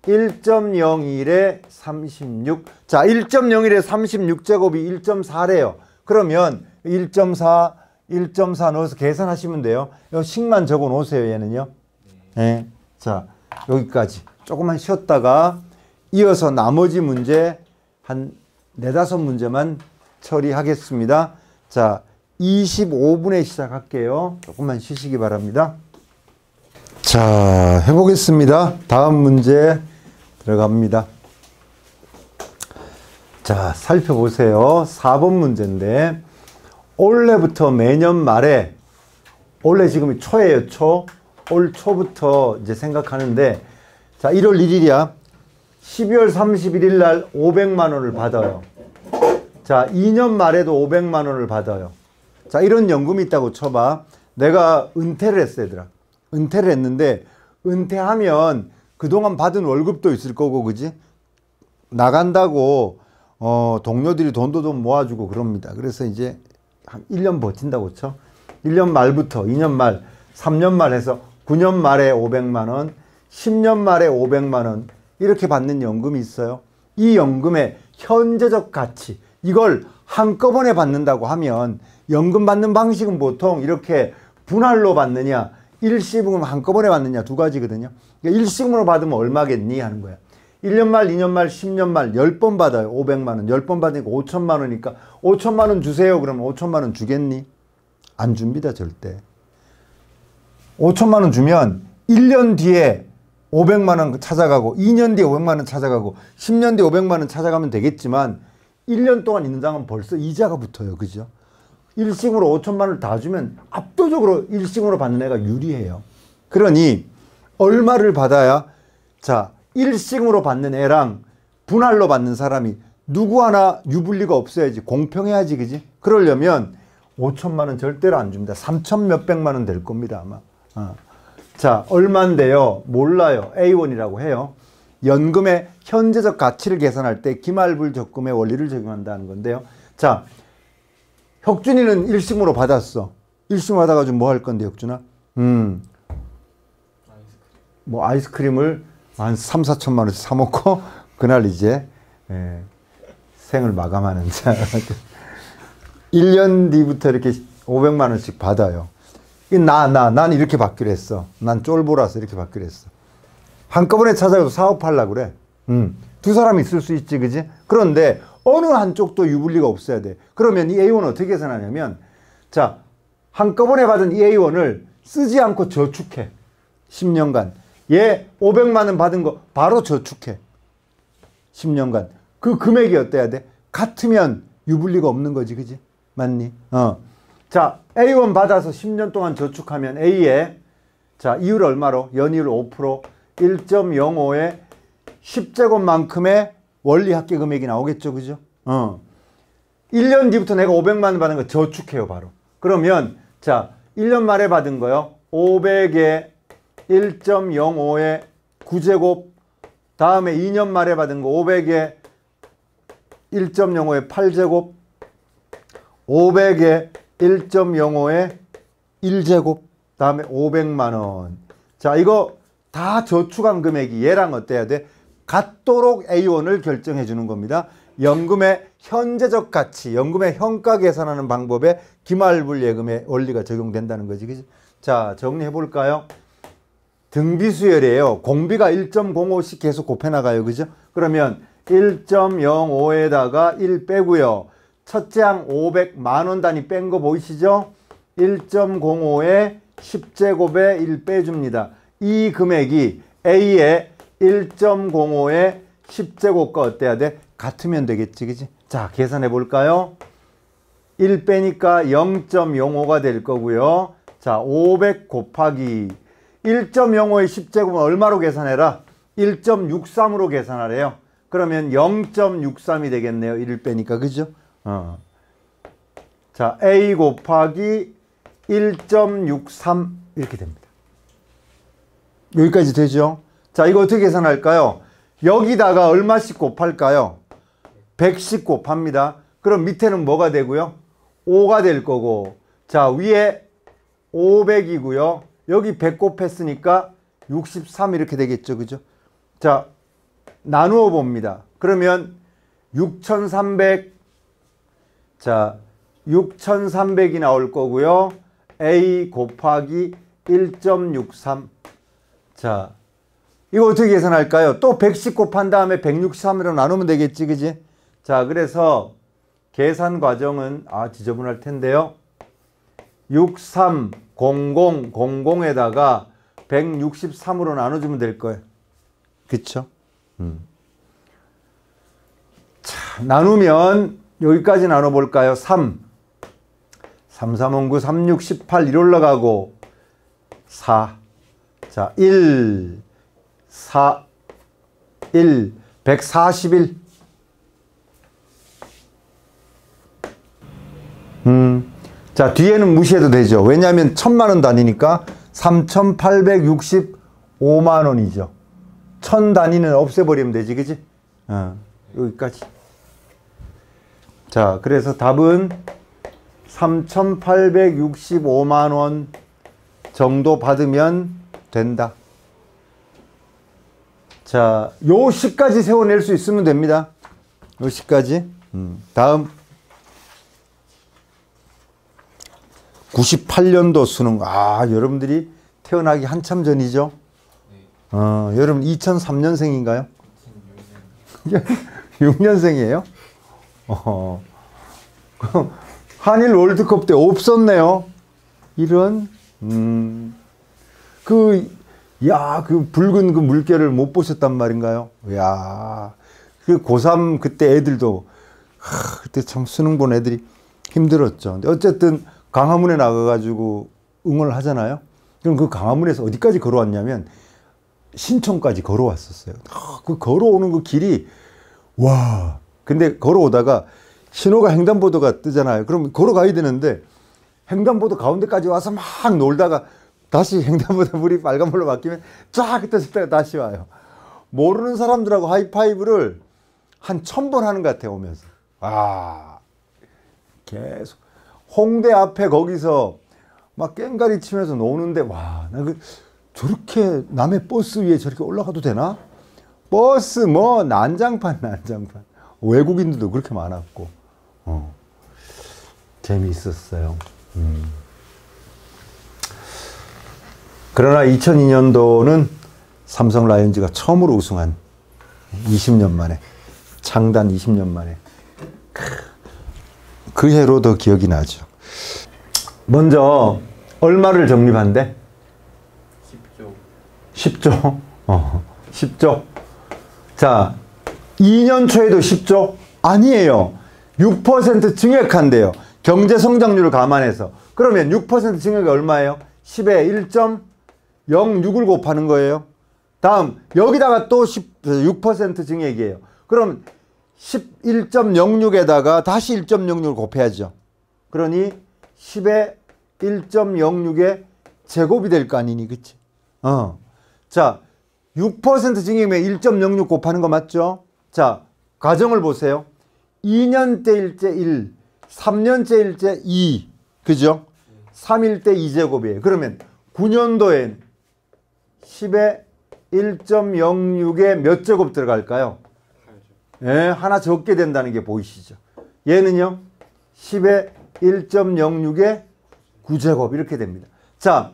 1.01에 36. 자, 1.01에 36제곱이 1.4래요. 그러면 1.4 넣어서 계산하시면 돼요. 요 식만 적어 놓으세요, 얘는요. 네. 자, 여기까지. 조금만 쉬었다가 이어서 나머지 문제 한 4-5문제만 처리하겠습니다. 자, 25분에 시작할게요. 조금만 쉬시기 바랍니다. 자, 해보겠습니다. 다음 문제 들어갑니다. 자, 살펴보세요. 4번 문제인데, 올해부터 매년 말에, 올해 지금 초예요, 초. 올 초부터 이제 생각하는데, 자, 1월 1일이야. 12월 31일 날 500만 원을 받아요. 자, 2년 말에도 500만 원을 받아요. 자, 이런 연금이 있다고 쳐봐. 내가 은퇴를 했어, 얘들아. 은퇴를 했는데, 은퇴하면 그동안 받은 월급도 있을 거고, 그지? 나간다고, 동료들이 돈도 좀 모아주고 그럽니다. 그래서 이제 한 1년 버틴다고 쳐. 1년 말부터 2년 말, 3년 말 해서 9년 말에 500만 원, 10년 말에 500만 원, 이렇게 받는 연금이 있어요. 이 연금의 현재적 가치, 이걸 한꺼번에 받는다고 하면 연금 받는 방식은 보통 이렇게 분할로 받느냐, 일시금을 한꺼번에 받느냐 두 가지거든요. 그러니까 일시금으로 받으면 얼마겠니 하는 거야. 1년 말, 2년 말, 10년 말 10번 받아요. 500만 원. 10번 받으니까 5천만 원이니까 5천만 원 주세요. 그러면 5천만 원 주겠니? 안 줍니다, 절대. 5천만 원 주면 1년 뒤에 500만 원 찾아가고 2년 뒤에 500만 원 찾아가고 10년 뒤에 500만 원 찾아가면 되겠지만 1년 동안 있는 장은 벌써 이자가 붙어요. 그죠? 일식으로 5천만 원을 다 주면 압도적으로 일식으로 받는 애가 유리해요. 그러니 얼마를 받아야, 자, 일식으로 받는 애랑 분할로 받는 사람이 누구 하나 유불리가 없어야지, 공평해야지, 그지? 그러려면 5천만 원 절대로 안 줍니다. 3천 몇백만 원 될 겁니다, 아마. 자, 얼만데요? 몰라요. A1이라고 해요. 연금의 현재적 가치를 계산할 때 기말불 적금의 원리를 적용한다는 건데요. 자, 혁준이는 일식으로 받았어. 일식으로 받아가지고 뭐 할 건데, 혁준아? 뭐 아이스크림을 한 3, 4천만 원씩 사 먹고 그날 이제 생을 마감하는 자. 1년 뒤부터 이렇게 500만 원씩 받아요. 난 이렇게 받기로 했어. 난 쫄보라서 이렇게 받기로 했어. 한꺼번에 찾아가서 사업하려고 그래. 두 사람이 있을 수 있지, 그지? 그런데 어느 한쪽도 유불리가 없어야 돼. 그러면 이 A1은 어떻게 계산하냐면, 자, 한꺼번에 받은 이 A1을 쓰지 않고 저축해. 10년간. 얘 500만 원 받은 거 바로 저축해. 10년간. 그 금액이 어때야 돼? 같으면 유불리가 없는 거지, 그지? 맞니? 자, A1 받아서 10년 동안 저축하면 A에, 자, 이율 얼마로? 연이율 5%, 1.05에 10제곱만큼의 원리 합계 금액이 나오겠죠, 그죠? 1년 뒤부터 내가 500만 원 받은 거 저축해요, 바로. 그러면, 자, 1년 말에 받은 거요. 500에 1.05에 9제곱, 다음에 2년 말에 받은 거 500에 1.05에 8제곱, 500에 1.05에 1제곱, 다음에 500만 원. 자, 이거 다 저축한 금액이 얘랑 어때야 돼? 같도록 A1을 결정해 주는 겁니다. 연금의 현재적 가치, 연금의 현가 계산하는 방법에 기말불예금의 원리가 적용된다는 거지, 그지? 자, 정리해 볼까요? 등비수열이에요. 공비가 1.05씩 계속 곱해 나가요, 그죠? 그러면 1.05에다가 1 빼고요. 첫째 항 500만 원 단위 뺀 거 보이시죠? 1.05에 10제곱에 1 빼줍니다. 이 금액이 A의 1.05에 10제곱과 어때야 돼? 같으면 되겠지, 그지? 자, 계산해 볼까요? 1 빼니까 0.05가 될 거고요. 자, 500 곱하기 1.05의 10제곱은 얼마로 계산해라? 1.63으로 계산하래요. 그러면 0.63이 되겠네요. 1을 빼니까, 그죠? 자, A 곱하기 1.63 이렇게 됩니다. 여기까지 되죠? 자, 이거 어떻게 계산할까요? 여기다가 얼마씩 곱할까요? 100씩 곱합니다. 그럼 밑에는 뭐가 되고요? 5가 될 거고, 자, 위에 500이고요. 여기 100 곱했으니까 63 이렇게 되겠죠, 그죠? 자, 나누어 봅니다. 그러면 6300, 자, 6300이 나올 거고요. A 곱하기 1.63. 자, 이거 어떻게 계산할까요? 또 100씩 곱한 다음에 163으로 나누면 되겠지, 그지? 자, 그래서 계산 과정은 지저분할 텐데요. 630000에다가 163으로 나눠주면 될 거예요. 그쵸? 자, 나누면 여기까지 나눠볼까요? 3 3, 3, 5, 9, 3, 6, 18 1 올라가고 4. 자, 1 4 1 141. 자, 뒤에는 무시해도 되죠. 왜냐하면 1000만 원 단위니까 3865만 원이죠. 1000 단위는 없애버리면 되지, 그지? 여기까지. 자, 그래서 답은 3865만 원 정도 받으면 된다. 자, 요 시까지 세워낼 수 있으면 됩니다. 요 시까지. 다음 98년도 수능. 여러분들이 태어나기 한참 전이죠. 여러분 2003년생인가요? 6년생이에요? 한일 월드컵 때 없었네요. 이런 그 붉은 그 물결을 못 보셨단 말인가요? 야, 그 고3 그때 애들도 그때 참 수능 본 애들이 힘들었죠. 근데 어쨌든 강화문에 나가가지고 응원을 하잖아요. 그럼 그 강화문에서 어디까지 걸어왔냐면 신촌까지 걸어왔었어요. 그 걸어오는 그 길이 와. 근데 걸어오다가 신호가 횡단보도가 뜨잖아요. 그럼 걸어가야 되는데 횡단보도 가운데까지 와서 막 놀다가 다시 횡단보도 물이 빨간불로 바뀌면 쫙 떠졌다가 다시 와요. 모르는 사람들하고 하이파이브를 한 1000번 하는 것 같아요, 오면서. 계속. 홍대 앞에 거기서 막 깽가리 치면서 노는데, 나 저렇게 남의 버스 위에 저렇게 올라가도 되나? 버스 뭐 난장판. 외국인들도 그렇게 많았고 재미있었어요. 그러나 2002년도는 삼성 라이온즈가 처음으로 우승한 20년 만에, 창단 20년 만에 그 해로 더 기억이 나죠. 먼저 얼마를 적립한대? 10조. 10조. 자, 2년 초에도 10조? 아니에요. 6% 증액한대요. 경제 성장률을 감안해서. 그러면 6% 증액이 얼마예요? 10에 1.06을 곱하는 거예요. 다음 여기다가 또 6% 증액이에요. 그럼 11.06에다가 다시 1.06을 곱해야죠. 그러니 10에 1.06의 제곱이 될 거 아니니, 그치? 자, 6% 증액이면 1.06 곱하는 거 맞죠? 자, 과정을 보세요. 2년째일째 1, 3년째일째 2, 그죠? 3일 때 2제곱이에요. 그러면 9년도엔 10에 1.06에 몇 제곱 들어갈까요? 예, 하나 적게 된다는 게 보이시죠? 얘는요, 10에 1.06에 9제곱 이렇게 됩니다. 자,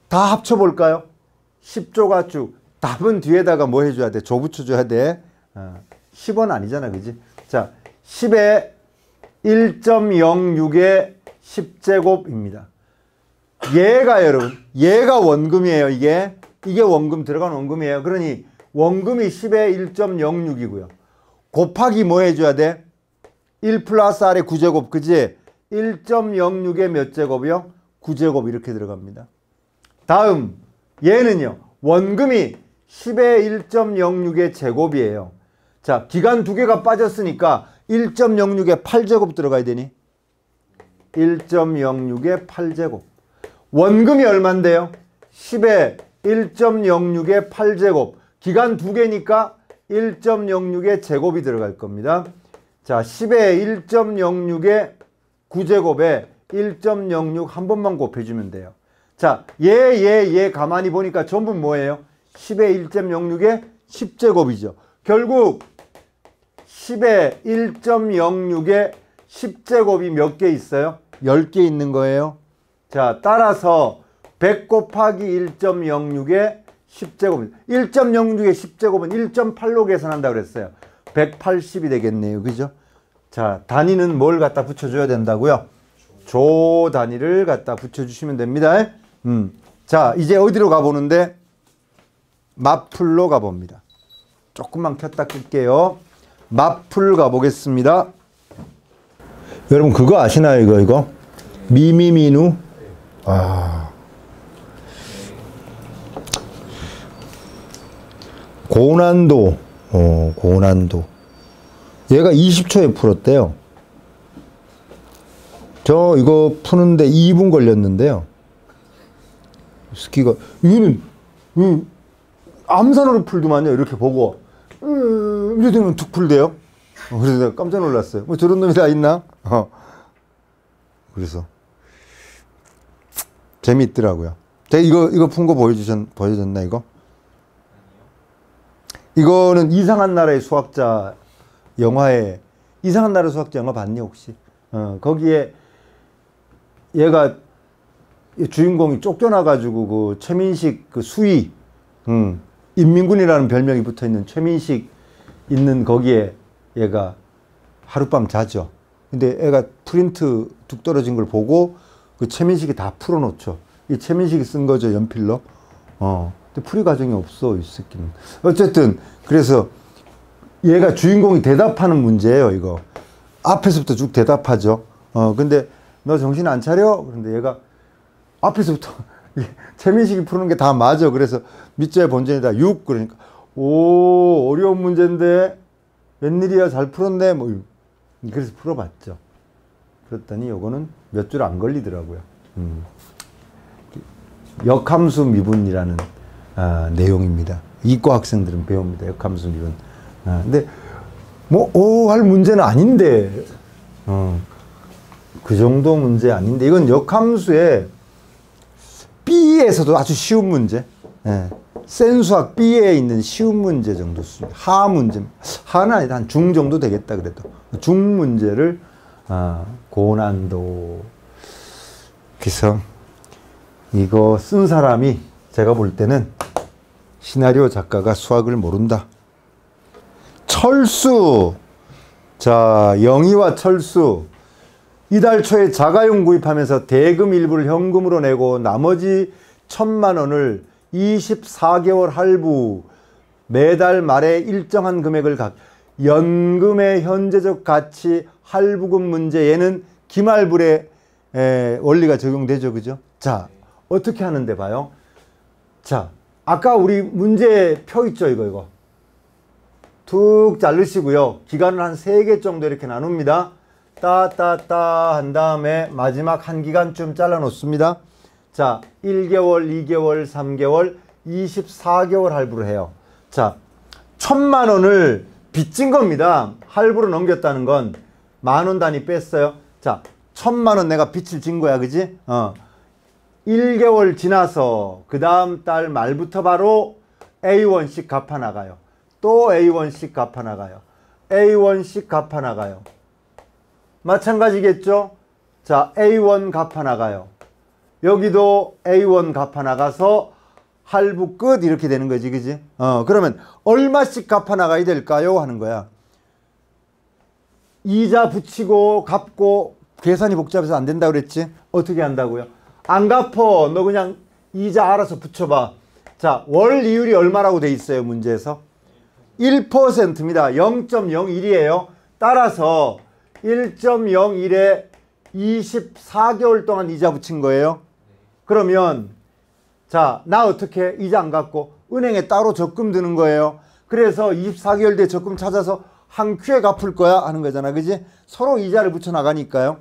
다 합쳐볼까요? 10조가 쭉. 답은 뒤에다가 뭐 해줘야 돼? 조 붙여줘야 돼. 10원 아니잖아, 그지? 자, 10에 1.06에 10제곱입니다. 얘가 여러분, 얘가 원금이에요, 이게. 이게 원금, 들어간 원금이에요. 그러니 원금이 10에 1.06이고요. 곱하기 뭐 해줘야 돼? 1 플러스 R의 9제곱, 그지? 1.06에 몇 제곱이요? 9제곱 이렇게 들어갑니다. 다음, 얘는요. 원금이 10에 1.06의 제곱이에요. 자, 기간 두 개가 빠졌으니까 1.06에 8제곱 들어가야 되니? 1.06에 8제곱. 원금이 얼만데요? 10에 1.06에 8제곱. 기간 두 개니까 1.06에 제곱이 들어갈 겁니다. 자, 10에 1.06에 9제곱에 1.06 한 번만 곱해주면 돼요. 자, 얘 가만히 보니까 전부 뭐예요? 10에 1.06에 10제곱이죠. 결국 10에 1.06에 10제곱이 몇 개 있어요? 10개 있는 거예요. 자, 따라서 100 곱하기 1.06에 10제곱. 1.06의 10제곱은 1.8로 계산한다고 그랬어요. 180이 되겠네요. 그죠? 자, 단위는 뭘 갖다 붙여줘야 된다고요? 조 단위를 갖다 붙여주시면 됩니다. 자, 이제 어디로 가보는데? 마풀로 가봅니다. 조금만 켰다 끌게요. 마풀 가보겠습니다. 여러분 그거 아시나요? 이거? 미미미누? 고난도. 고난도. 얘가 20초에 풀었대요. 저 이거 푸는데 2분 걸렸는데요. 스키가 이거는 암산으로 풀더만요. 이렇게 보고 이렇게 되면 툭 풀대요. 그래서 내가 깜짝 놀랐어요. 뭐 저런 놈이 다 있나? 그래서 재미있더라고요. 제가 이거 푼 거 보여줬나 이거? 이거는 이상한 나라의 수학자 영화에, 이상한 나라의 수학자 영화 봤니 혹시? 거기에 얘가 주인공이 쫓겨나가지고 그 최민식 그 수위, 인민군이라는 별명이 붙어있는 최민식 있는 거기에 얘가 하룻밤 자죠. 근데 애가 프린트 뚝 떨어진 걸 보고 그 최민식이 다 풀어놓죠. 이 최민식이 쓴 거죠, 연필로. 근데 풀이 과정이 없어, 이 새끼는. 어쨌든 그래서 얘가 주인공이 대답하는 문제예요, 이거. 앞에서부터 쭉 대답하죠. 근데 너 정신 안 차려? 그런데 얘가 앞에서부터 최민식이 푸는 게 다 맞아. 그래서 밑자의 본전이다 6. 그러니까 오, 어려운 문제인데 웬일이야, 잘 풀었네. 뭐 그래서 풀어봤죠. 그랬더니 요거는 몇 줄 안 걸리더라고요. 역함수 미분이라는 내용입니다. 이과 학생들은 배웁니다. 역함수 미분. 근데 뭐 할 문제는 아닌데, 그 정도 문제 아닌데, 이건 역함수에 B B에서도 아주 쉬운 문제. 예. 센수학 B에 있는 쉬운 문제 정도 수준. 하 문제. 하는 아니다. 한 중 정도 되겠다 그래도. 중 문제를 고난도. 그래서 이거 쓴 사람이 제가 볼 때는 시나리오 작가가 수학을 모른다. 철수. 자, 영희와 철수. 이달 초에 자가용 구입하면서 대금 일부를 현금으로 내고 나머지 1,000만 원을 24개월 할부, 매달 말에 일정한 금액을 연금의 현재적 가치 할부금 문제. 얘는 기말불의 원리가 적용되죠. 그죠? 자, 어떻게 하는데 봐요. 자, 아까 우리 문제 표 있죠. 이거. 툭 자르시고요. 기간을 한 3개 정도 이렇게 나눕니다. 따따따 한 다음에 마지막 한 기간쯤 잘라 놓습니다. 자, 1개월, 2개월, 3개월, 24개월 할부를 해요. 자, 1,000만 원을 빚진 겁니다. 할부로 넘겼다는 건 10,000원 단위 뺐어요. 자, 1,000만 원 내가 빚을 진 거야. 그지? 1개월 지나서 그 다음 달 말부터 바로 A1씩 갚아 나가요. 또 A1씩 갚아 나가요. A1씩 갚아 나가요. 마찬가지겠죠? 자, A1 갚아 나가요. 여기도 A1 갚아 나가서 할부 끝 이렇게 되는 거지. 그지? 그러면 얼마씩 갚아 나가야 될까요? 하는 거야. 이자 붙이고 갚고 계산이 복잡해서 안 된다고 그랬지? 어떻게 한다고요? 안 갚어. 너 그냥 이자 알아서 붙여봐. 자, 월 이율이 얼마라고 돼 있어요? 문제에서 1%입니다. 0.01이에요. 따라서 1.01에 24개월 동안 이자 붙인 거예요. 그러면 자, 나 어떻게 이자 안 갚고 은행에 따로 적금 드는 거예요. 그래서 24개월 뒤에 적금 찾아서 한 큐에 갚을 거야 하는 거잖아. 그지? 서로 이자를 붙여 나가니까요.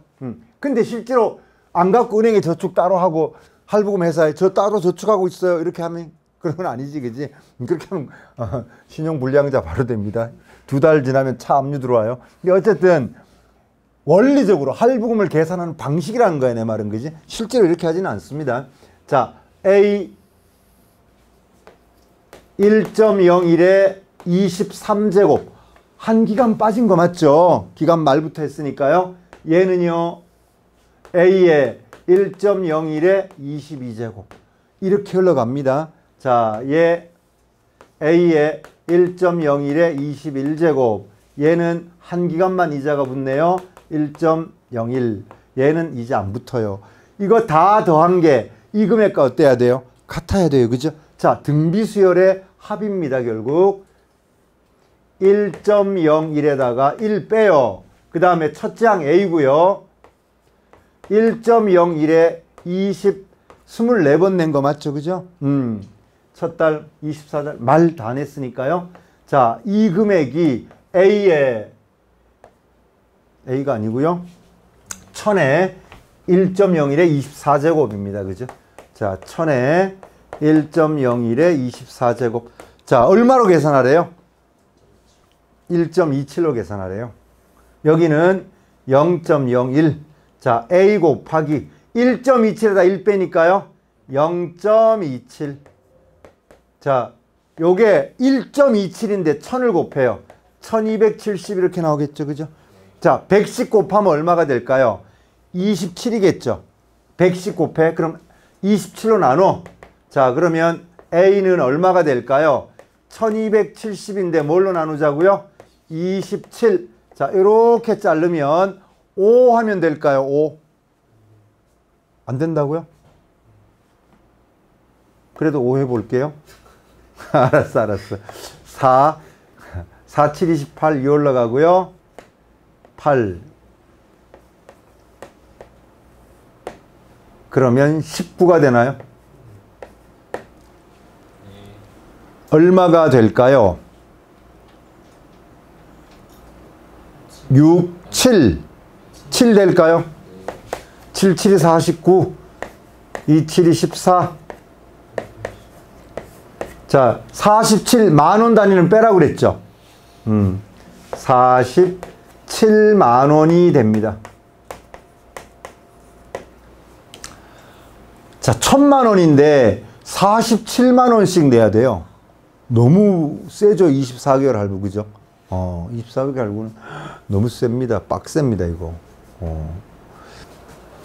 근데 실제로 안 갚고 은행에 저축 따로 하고 할부금 회사에 저 따로 저축하고 있어요. 이렇게 하면 그런 건 아니지. 그지? 그렇게 하면 신용불량자 바로 됩니다. 2달 지나면 차 압류 들어와요. 근데 어쨌든 원리적으로 할부금을 계산하는 방식이라는 거야. 내 말은. 그지? 실제로 이렇게 하지는 않습니다. 자, A 1.01에 23제곱. 한 기간 빠진 거 맞죠? 기간 말부터 했으니까요. 얘는요. A에 1.01에 22제곱. 이렇게 흘러갑니다. 자, 얘 A에 1.01에 21제곱. 얘는 한 기간만 이자가 붙네요. 1.01. 얘는 이자 안 붙어요. 이거 다 더한 게 이 금액과 어때야 돼요? 같아야 돼요. 그죠? 자, 등비수열의 합입니다. 결국 1.01에다가 1 빼요. 그 다음에 첫째 항 A고요. 1.01에 24번 낸 거 맞죠? 그죠? 첫 달 24달 말 다 냈으니까요. 자, 이 금액이 A에 A가 아니고요. 1000에 1.01에 24제곱입니다. 그죠? 자, 1000에 1.01에 24제곱. 자, 얼마로 계산하래요? 1.27로 계산하래요. 여기는 0.01. 자, A 곱하기 1.27에다 1 빼니까요. 0.27. 자, 요게 1.27인데 1000을 곱해요. 1270 이렇게 나오겠죠. 그죠? 자, 110 곱하면 얼마가 될까요? 27이겠죠. 110 곱해. 그럼 27로 나눠. 자, 그러면 A는 얼마가 될까요? 1270인데 뭘로 나누자고요? 27. 자, 이렇게 자르면 5 하면 될까요? 5. 안 된다고요? 그래도 5 해볼게요. 알았어. 4, 7, 28, 2 올라가고요. 8. 그러면 19가 되나요? 얼마가 될까요? 6, 7. 7 될까요? 7, 7이 49. 2, 7이 14. 자, 47 만원 단위는 빼라고 그랬죠? 47만 원이 됩니다. 자, 1,000만 원인데 47만 원씩 내야 돼요. 너무 세죠? 24개월 할부, 그죠? 24개월 할부는 너무 셉니다. 빡셉니다, 이거.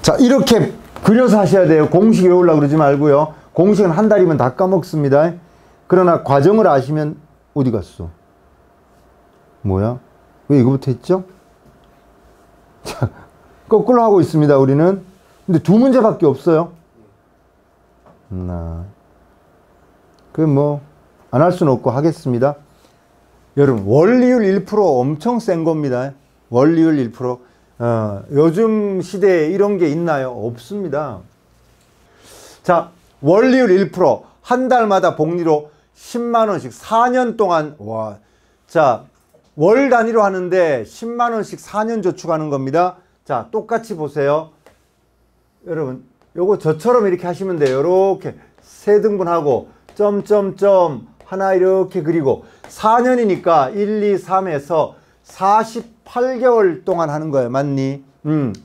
자, 이렇게 그려서 하셔야 돼요. 공식 외우려고 그러지 말고요. 공식은 한 달이면 다 까먹습니다. 그러나 과정을 아시면 어디 갔어? 뭐야? 왜 이거부터 했죠? 자, 거꾸로 하고 있습니다, 우리는. 근데 두 문제밖에 없어요. 안 할 수는 없고 하겠습니다. 여러분, 원리율 1% 엄청 센 겁니다. 원리율 1%. 요즘 시대에 이런 게 있나요? 없습니다. 자, 원리율 1%. 한 달마다 복리로 10만 원씩 4년 동안, 와. 자, 월 단위로 하는데 10만 원씩 4년 저축하는 겁니다. 자, 똑같이 보세요. 여러분, 요거 저처럼 이렇게 하시면 돼요. 이렇게 세 등분하고 점점점 하나 이렇게 그리고 4년이니까 1, 2, 3에서 48개월 동안 하는 거예요. 맞니?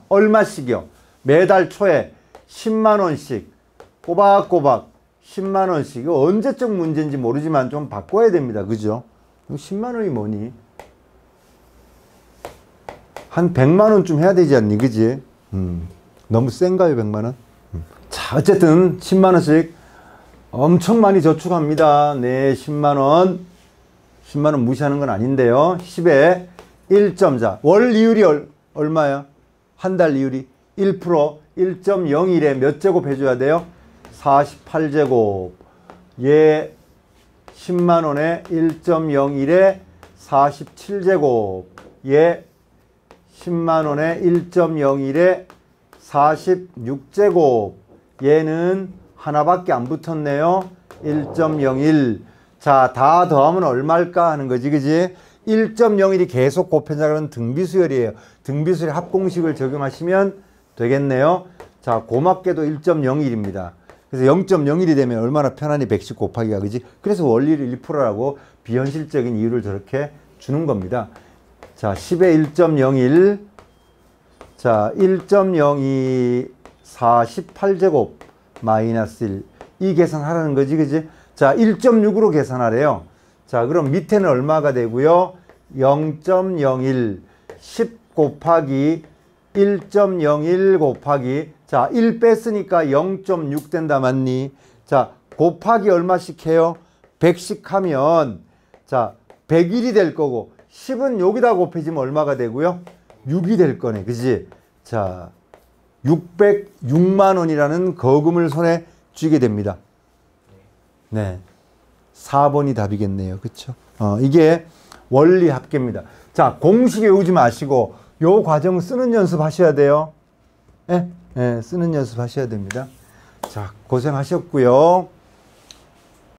얼마씩이요? 매달 초에 10만 원씩 꼬박꼬박 10만 원씩. 이거 언제적 문제인지 모르지만 좀 바꿔야 됩니다. 그죠? 10만 원이 뭐니? 한 100만 원쯤 해야 되지 않니? 그지? 너무 센가요, 100만 원? 자, 어쨌든 10만 원씩 엄청 많이 저축합니다. 네, 10만 원. 10만 원 무시하는 건 아닌데요. 10에 1점. 자, 월 이율이 얼마야? 한 달 이율이 1%. 1.01에 몇 제곱 해줘야 돼요? 48제곱. 얘 10만 원에 1.01에 47제곱. 얘 10만 원에 1.01에 46제곱. 얘는 하나밖에 안 붙었네요. 1.01. 자, 다 더하면 얼마일까 하는 거지, 그지? 1.01이 계속 곱해나가는 등비수열이에요. 등비수열 합공식을 적용하시면 되겠네요. 자, 고맙게도 1.01입니다. 그래서 0.01이 되면 얼마나 편하니 110 곱하기가, 그지? 그래서 원리율 1%라고 비현실적인 이유를 저렇게 주는 겁니다. 자, 10에 1.01. 자, 1.02 48제곱 마이너스 1. 이 계산하라는 거지, 그지? 자, 1.6으로 계산하래요. 자, 그럼 밑에는 얼마가 되고요? 0.01 10 곱하기 1.01 곱하기, 자, 1 뺐으니까 0.6 된다, 맞니? 자, 곱하기 얼마씩 해요? 100씩 하면, 자, 100일이 될 거고 10은 여기다 곱해지면 얼마가 되고요? 6이 될 거네, 그지? 자, 606만 원이라는 거금을 손에 쥐게 됩니다. 네, 4번이 답이겠네요. 그쵸? 이게 원리 합계입니다. 자, 공식 외우지 마시고 요 과정 쓰는 연습 하셔야 돼요. 예? 예, 쓰는 연습 하셔야 됩니다. 자, 고생하셨고요.